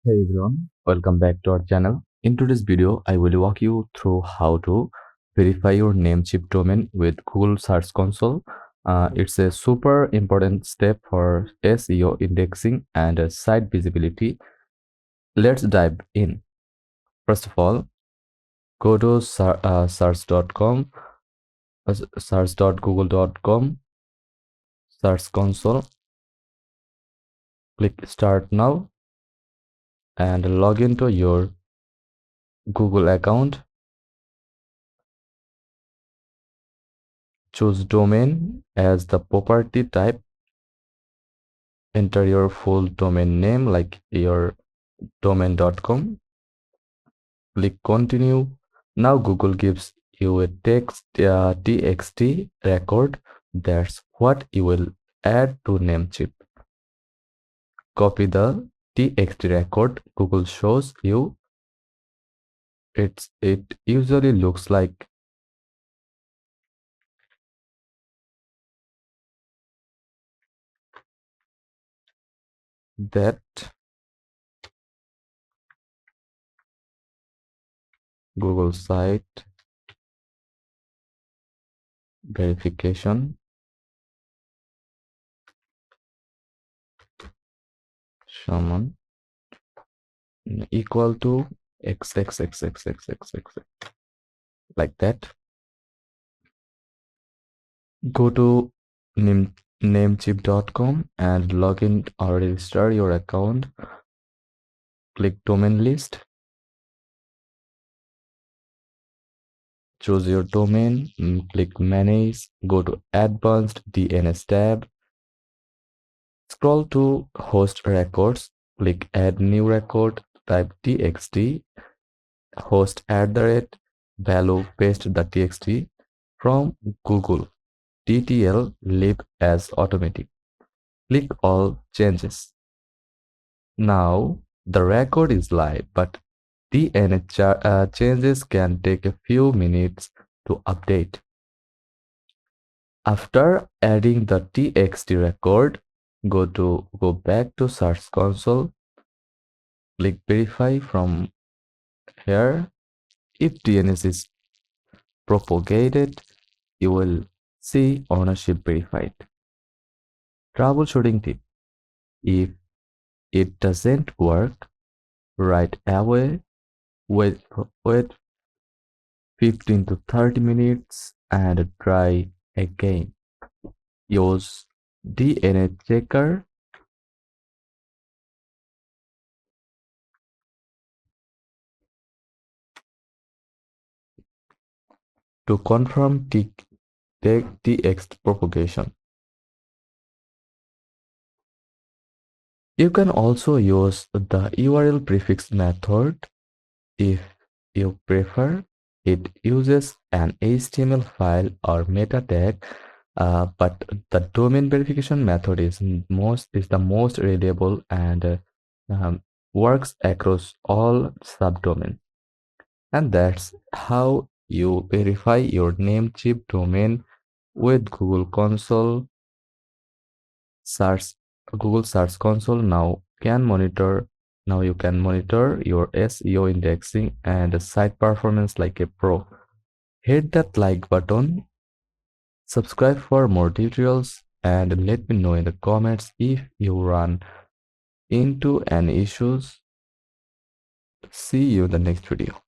Hey everyone, welcome back to our channel. In today's video, I will walk you through how to verify your Namecheap domain with Google Search Console. It's a super important step for SEO indexing and site visibility. Let's dive in. First of all, go to search.com, search.google.com, Search Console. Click Start Now and log into your Google account. Choose domain as the property type. Enter your full domain name like your domain.com. Click continue. Now Google gives you a txt record. That's what you will add to Namecheap. Copy the txt record Google shows you. It usually looks like that. Google site verification summon equal to xxxxxxx like that. Go to namecheap.com and log in or register your account. Click domain list. Choose your domain. Click manage. Go to advanced DNS tab. Scroll to host records. Click add new record. Type txt host @value. Paste the txt from Google. TTL leave as automatic. Click all changes. Now the record is live, but DNA changes can take a few minutes to update. After adding the txt record, go back to Search Console. Click verify from here. If DNS is propagated, you will see ownership verified. Troubleshooting tip: if it doesn't work right away, wait 15 to 30 minutes and try again. Use DNA checker to confirm TX propagation. You can also use the URL prefix method if you prefer. It uses an HTML file or meta tag, but the domain verification method is the most reliable and works across all subdomains. And that's how you verify your Namecheap domain with Search Google Search Console. Now you can monitor your SEO indexing and site performance like a pro. Hit that like button, subscribe for more tutorials, and let me know in the comments if you run into any issues. See you in the next video.